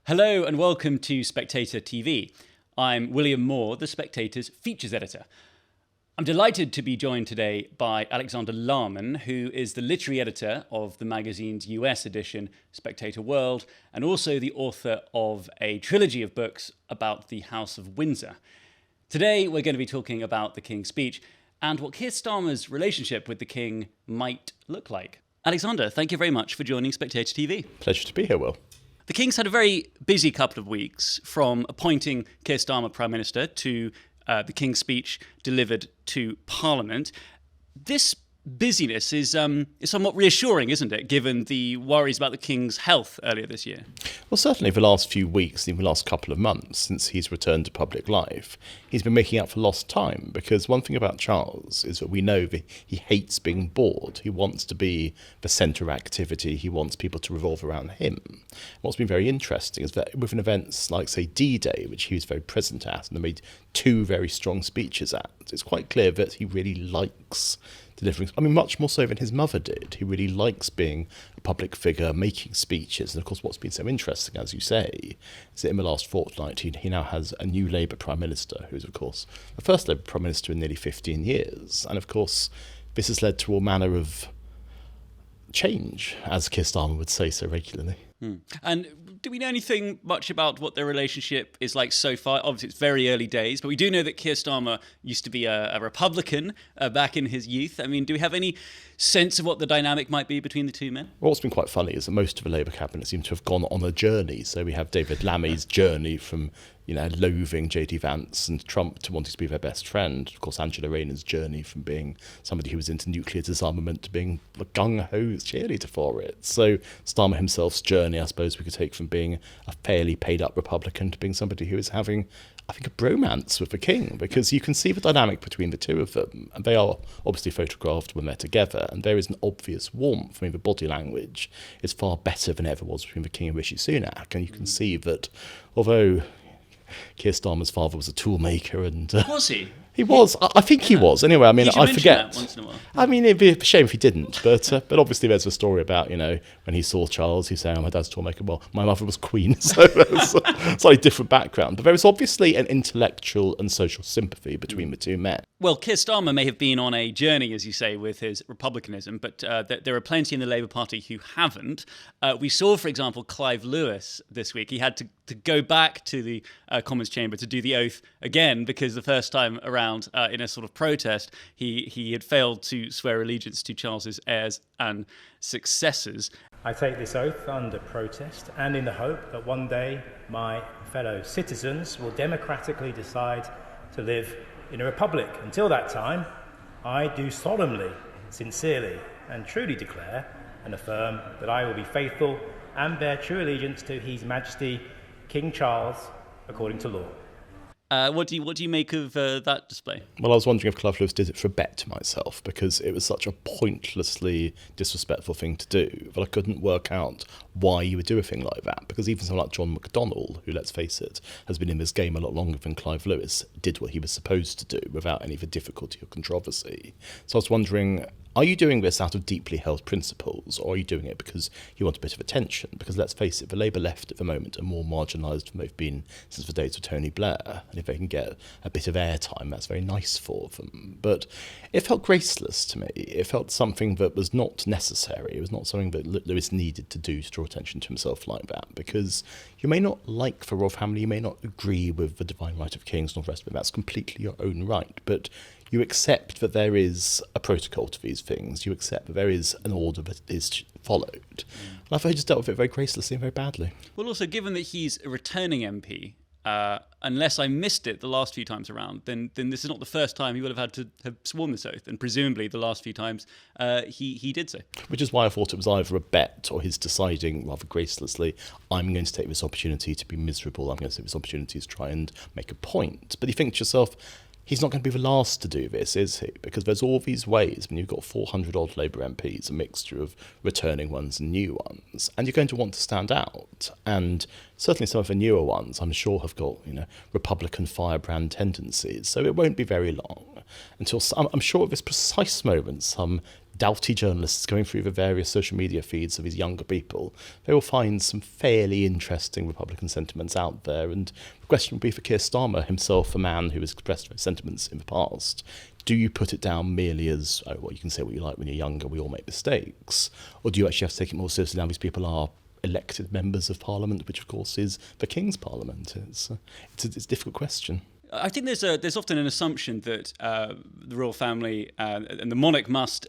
Hello and welcome to Spectator TV. I'm William Moore, the Spectator's features editor. I'm delighted to be joined today by Alexander Larman, who is the literary editor of the magazine's US edition, Spectator World, and also the author of a trilogy of books about the House of Windsor. Today we're going to be talking about the King's speech and what Keir Starmer's relationship with the King might look like. Alexander, thank you very much for joining Spectator TV. Pleasure to be here, Will. The King's had a very busy couple of weeks, from appointing Keir Starmer Prime Minister to the King's speech delivered to Parliament. This busyness is somewhat reassuring, isn't it, given the worries about the King's health earlier this year? Well, certainly for the last few weeks, even the last couple of months since he's returned to public life, he's been making up for lost time, because one thing about Charles is that we know that he hates being bored. He wants to be the centre of activity. He wants people to revolve around him. What's been very interesting is that with events like, say, D-Day, which he was very present at and made two very strong speeches at, it's quite clear that he really likes delivering, much more so than his mother did. He really likes being a public figure, making speeches. And of course, what's been so interesting, as you say, is that in the last fortnight, he now has a new Labour Prime Minister, who's, of course, the first Labour Prime Minister in nearly 15 years. And of course, this has led to all manner of change, as Keir Starmer would say so regularly. And do we know anything much about what their relationship is like so far? Obviously, it's very early days, but we do know that Keir Starmer used to be a Republican back in his youth. Do we have any sense of what the dynamic might be between the two men? Well, what's been quite funny is that most of the Labour cabinet seem to have gone on a journey. So we have David Lammy's journey from loathing J.D. Vance and Trump to wanting to be their best friend. Of course, Angela Rayner's journey from being somebody who was into nuclear disarmament to being a gung-ho cheerleader for it. So Starmer himself's journey, I suppose we could take from being a fairly paid-up Republican to being somebody who is having, I think, a bromance with the King, because you can see the dynamic between the two of them. And they are obviously photographed when they're together, and there is an obvious warmth. The body language is far better than ever was between the King and Rishi Sunak. And you can see that although Keir Starmer's father was a toolmaker, and was he? He was. I think he was. Anyway, I forget. That once in a while. It'd be a shame if he didn't. But obviously, there's a story about when he saw Charles, he's saying, "Oh, my dad's a toolmaker." Well, my mother was Queen, so that's a slightly different background. But there is obviously an intellectual and social sympathy between the two men. Well, Keir Starmer may have been on a journey, as you say, with his republicanism, but there are plenty in the Labour Party who haven't. We saw, for example, Clive Lewis this week. He had to go back to the Commons chamber to do the oath again, because the first time around, in a sort of protest, he had failed to swear allegiance to Charles's heirs and successors. I take this oath under protest and in the hope that one day my fellow citizens will democratically decide to live in a republic. Until that time, I do solemnly, sincerely and truly declare and affirm that I will be faithful and bear true allegiance to His Majesty King Charles according to law. What do you make of that display? Well, I was wondering if Clive Lewis did it for a bet myself, because it was such a pointlessly disrespectful thing to do that I couldn't work out why you would do a thing like that. Because even someone like John McDonnell, who, let's face it, has been in this game a lot longer than Clive Lewis, did what he was supposed to do without any of the difficulty or controversy. So I was wondering, are you doing this out of deeply held principles, or are you doing it because you want a bit of attention? Because let's face it, the Labour left at the moment are more marginalised than they've been since the days of Tony Blair. And if they can get a bit of airtime, that's very nice for them. But it felt graceless to me. It felt something that was not necessary. It was not something that Lewis needed to do to draw attention to himself like that. Because you may not like the royal family, you may not agree with the divine right of kings and all the rest of it. That's completely your own right. But you accept that there is a protocol to these things. You accept that there is an order that is followed. And I thought he just dealt with it very gracelessly and very badly. Well, also, given that he's a returning MP, unless I missed it the last few times around, then this is not the first time he would have had to have sworn this oath, and presumably the last few times he did so. Which is why I thought it was either a bet or his deciding rather gracelessly, I'm going to take this opportunity to be miserable, I'm going to take this opportunity to try and make a point. But you think to yourself, he's not going to be the last to do this, is he? Because there's all these ways when you've got 400-odd Labour MPs, a mixture of returning ones and new ones, and you're going to want to stand out. And certainly some of the newer ones, I'm sure, have got Republican firebrand tendencies. So it won't be very long until I'm sure at this precise moment some doughty journalists going through the various social media feeds of these younger people, they will find some fairly interesting Republican sentiments out there. And the question would be for Keir Starmer himself, a man who has expressed those sentiments in the past, do you put it down merely as, oh, well, you can say what you like when you're younger, we all make mistakes? Or do you actually have to take it more seriously now these people are elected members of Parliament, which of course is the King's Parliament? It's a difficult question. I think there's often an assumption that the royal family and the monarch must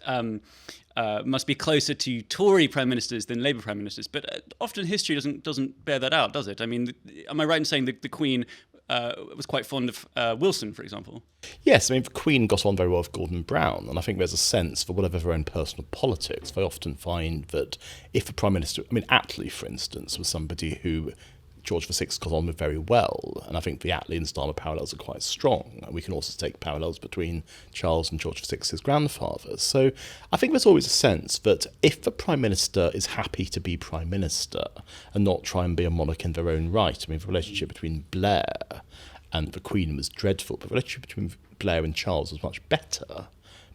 be closer to Tory prime ministers than Labour prime ministers, but often history doesn't bear that out, does it? I mean, am I right in saying that the Queen was quite fond of Wilson, for example? Yes, I mean, the Queen got on very well with Gordon Brown, and I think there's a sense, for whatever their own personal politics, they often find that if the Prime Minister, I mean, Attlee, for instance, was somebody who George VI got on with very well, and I think the Attlee and Starmer parallels are quite strong. And we can also take parallels between Charles and George VI's grandfather. So I think there's always a sense that if the Prime Minister is happy to be Prime Minister and not try and be a monarch in their own right, I mean, the relationship between Blair and the Queen was dreadful, but the relationship between Blair and Charles was much better,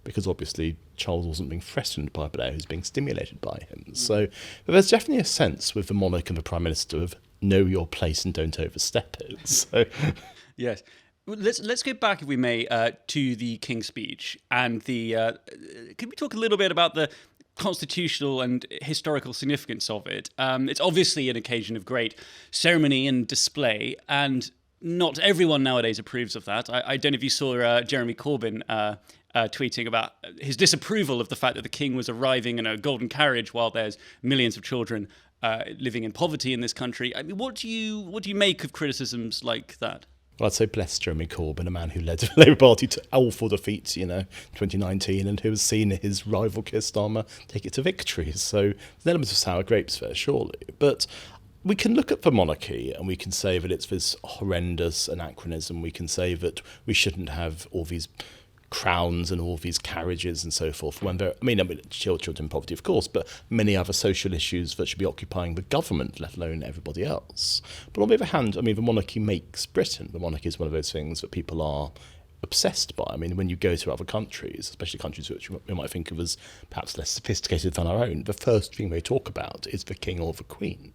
because obviously Charles wasn't being threatened by Blair, who's being stimulated by him. So but there's definitely a sense with the monarch and the Prime Minister of know your place and don't overstep it. So, yes. Well, let's go back, if we may, to the King's speech. And could we talk a little bit about the constitutional and historical significance of it? It's obviously an occasion of great ceremony and display, and not everyone nowadays approves of that. I don't know if you saw Jeremy Corbyn tweeting about his disapproval of the fact that the King was arriving in a golden carriage while there's millions of children living in poverty in this country. I mean, what do you make of criticisms like that? Well, I'd say bless Jeremy Corbyn, a man who led the Labour Party to awful defeats, 2019, and who has seen his rival Keir Starmer take it to victory. So there's an element of sour grapes there, surely. But we can look at the monarchy and we can say that it's this horrendous anachronism. We can say that we shouldn't have all these crowns and all these carriages and so forth. When there, I mean, children in poverty, of course, but many other social issues that should be occupying the government, let alone everybody else. But on the other hand, I mean, the monarchy makes Britain. The monarchy is one of those things that people are obsessed by. I mean, when you go to other countries, especially countries which we might think of as perhaps less sophisticated than our own, the first thing they talk about is the king or the queen.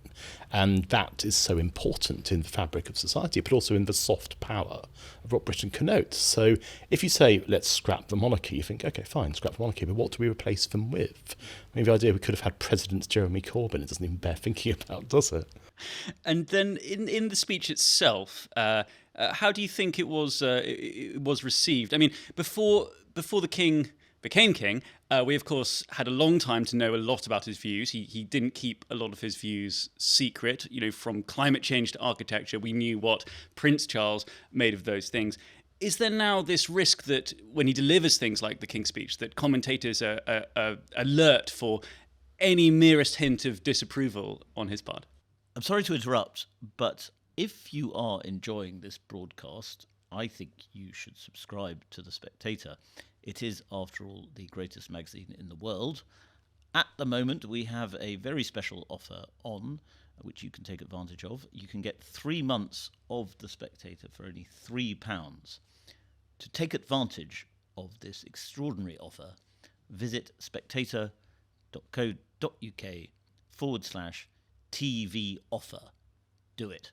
And that is so important in the fabric of society, but also in the soft power of what Britain connotes. So if you say, let's scrap the monarchy, you think, okay, fine, scrap the monarchy, but what do we replace them with? I mean, the idea we could have had President Jeremy Corbyn, it doesn't even bear thinking about, does it? And then in the speech itself, how do you think it was received? I mean, before the king became king, we of course had a long time to know a lot about his views. He didn't keep a lot of his views secret. From climate change to architecture, we knew what Prince Charles made of those things. Is there now this risk that when he delivers things like the King's Speech, that commentators are alert for any merest hint of disapproval on his part? I'm sorry to interrupt, but if you are enjoying this broadcast, I think you should subscribe to The Spectator. It is, after all, the greatest magazine in the world. At the moment, we have a very special offer on, which you can take advantage of. You can get 3 months of The Spectator for only £3. To take advantage of this extraordinary offer, visit spectator.co.uk/TV offer. Do it.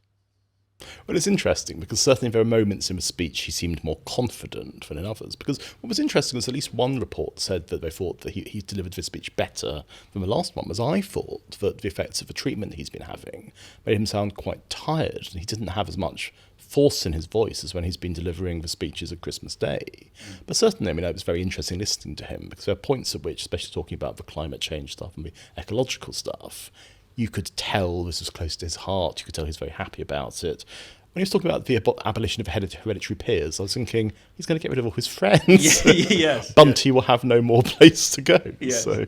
Well, it's interesting because certainly there are moments in the speech he seemed more confident than in others. Because what was interesting was at least one report said that they thought that he delivered this speech better than the last one, was I thought that the effects of the treatment he's been having made him sound quite tired, and he didn't have as much force in his voice as when he's been delivering the speeches at Christmas Day. But certainly, I mean, it was very interesting listening to him, because there are points at which, especially talking about the climate change stuff and the ecological stuff, you could tell this was close to his heart. You could tell he's very happy about it. When he was talking about the abolition of hereditary peers, I was thinking he's going to get rid of all his friends. Yes. Bunty will have no more place to go. Yes. So.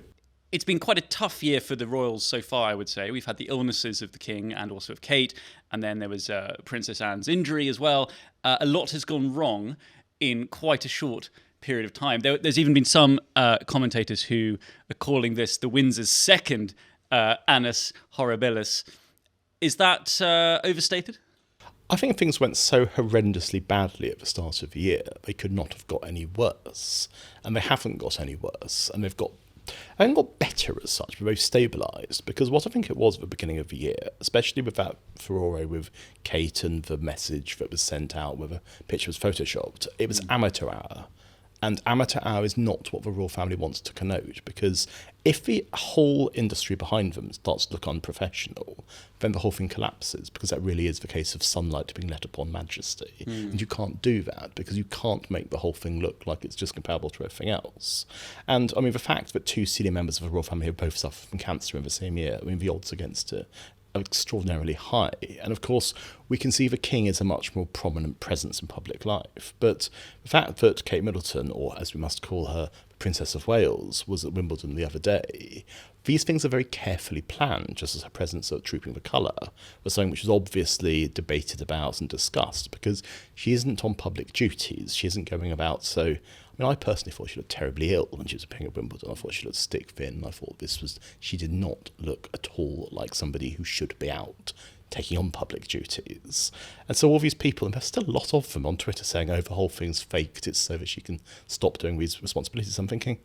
It's been quite a tough year for the royals so far, I would say. We've had the illnesses of the king and also of Kate, and then there was Princess Anne's injury as well. A lot has gone wrong in quite a short period of time. There's even been some commentators who are calling this the Windsor's second annus horribilis. Is that overstated? I think things went so horrendously badly at the start of the year, they could not have got any worse. And they haven't got any worse. And they've got I haven't got better as such, but very stabilised, because what I think it was at the beginning of the year, especially with that furore with Kate and the message that was sent out where the picture was photoshopped, it was amateur hour. And amateur hour is not what the royal family wants to connote, because if the whole industry behind them starts to look unprofessional, then the whole thing collapses, because that really is the case of sunlight being let upon majesty. And you can't do that, because you can't make the whole thing look like it's just comparable to everything else. And, I mean, the fact that 2 senior members of the royal family have both suffered from cancer in the same year, I mean, the odds against it are extraordinarily high. And of course, we can see the king is a much more prominent presence in public life. But the fact that Kate Middleton, or as we must call her, Princess of Wales, was at Wimbledon the other day, these things are very carefully planned, just as her presence at Trooping the Colour was something which was obviously debated about and discussed, because she isn't on public duties. She isn't going about so... I mean, I personally thought she looked terribly ill when she was appearing at Wimbledon. I thought she looked stick thin. I thought she did not look at all like somebody who should be out taking on public duties. And so all these people, and there's still a lot of them on Twitter saying, oh, the whole thing's faked, it's so that she can stop doing these responsibilities. I'm thinking,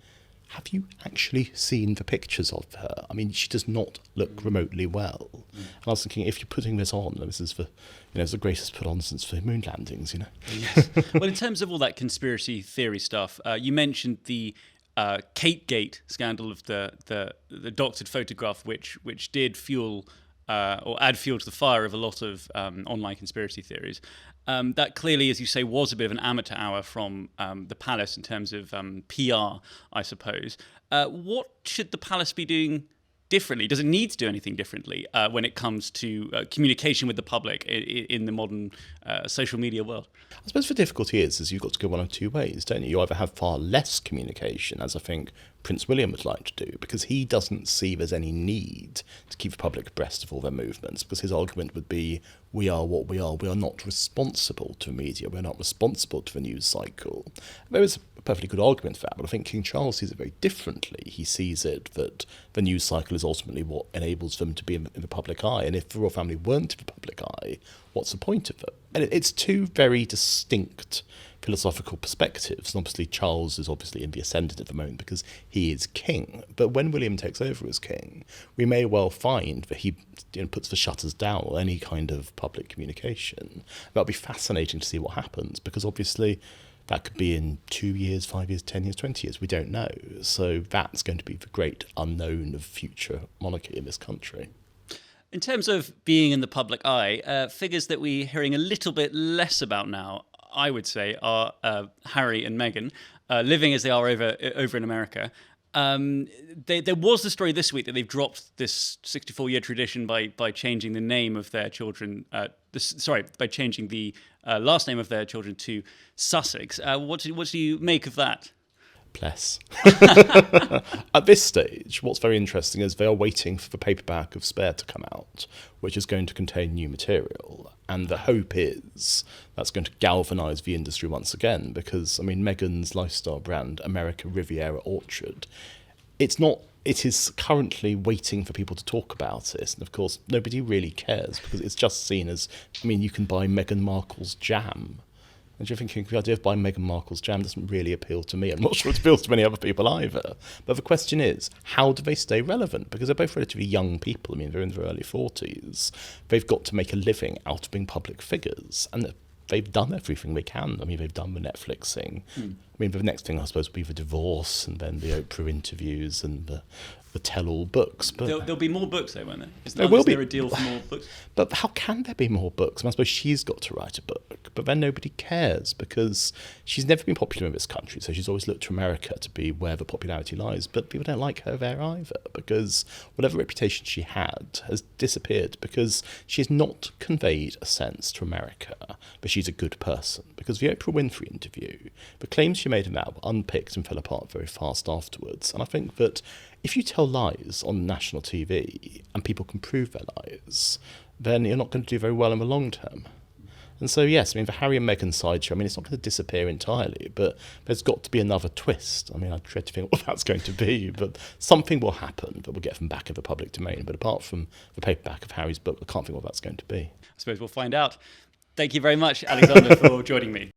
have you actually seen the pictures of her? I mean, she does not look remotely well. And I was thinking, if you're putting this on, this is it's the greatest put on since the moon landings, Yes. Well, in terms of all that conspiracy theory stuff, you mentioned the Kate Gate scandal of the doctored photograph, which did fuel or add fuel to the fire of a lot of online conspiracy theories. That clearly, as you say, was a bit of an amateur hour from the palace in terms of PR, I suppose. What should the palace be doing differently? Does it need to do anything differently when it comes to communication with the public in the modern social media world? I suppose the difficulty is you've got to go one of two ways, don't you? You either have far less communication, as I think Prince William would like to do, because he doesn't see there's any need to keep the public abreast of all their movements, because his argument would be, we are what we are not responsible to the media, we're not responsible to the news cycle. There is a perfectly good argument for that, but I think King Charles sees it very differently. He sees it that the news cycle is ultimately what enables them to be in the public eye, and if the royal family weren't in the public eye, what's the point of it? And it's two very distinct philosophical perspectives. And obviously Charles is obviously in the ascendant at the moment because he is king. But when William takes over as king, we may well find that he puts the shutters down on any kind of public communication. That'll be fascinating to see what happens, because obviously that could be in 2 years, 5 years, 10 years, 20 years. We don't know. So that's going to be the great unknown of future monarchy in this country. In terms of being in the public eye, figures that we're hearing a little bit less about now, I would say, are Harry and Meghan, living as they are over in America. There was the story this week that they've dropped this 64-year tradition by changing the name of their children. By changing the last name of their children to Sussex. What do you make of that? Bless. At this stage, what's very interesting is they are waiting for the paperback of Spare to come out, which is going to contain new material. And the hope is that's going to galvanise the industry once again, because, I mean, Meghan's lifestyle brand, America Riviera Orchard, it is currently waiting for people to talk about it. And of course, nobody really cares, because it's just seen as, I mean, you can buy Meghan Markle's jam. And you're thinking, the idea of buying Meghan Markle's jam doesn't really appeal to me. I'm not sure it appeals to many other people either. But the question is, how do they stay relevant? Because they're both relatively young people. I mean, they're in their early 40s. They've got to make a living out of being public figures. And they've done everything they can. I mean, they've done the Netflixing. I mean, the next thing, I suppose, will be the divorce, and then the Oprah interviews, and the tell-all books. But there'll be more books, though, won't there? There will be. Is there a deal for more books? But how can there be more books? I suppose she's got to write a book, but then nobody cares, because she's never been popular in this country, so she's always looked to America to be where the popularity lies, but people don't like her there either, because whatever reputation she had has disappeared, because she's not conveyed a sense to America that she's a good person. Because the Oprah Winfrey interview, the claims she made in that were unpicked and fell apart very fast afterwards, and I think that if you tell lies on national TV and people can prove their lies, then you're not going to do very well in the long term. And so, yes, I mean, the Harry and Meghan sideshow, I mean, it's not going to disappear entirely, but there's got to be another twist. I mean, I dread to think what that's going to be, but something will happen that will get them back in the public domain. But apart from the paperback of Harry's book, I can't think what that's going to be. I suppose we'll find out. Thank you very much, Alexander, for joining me.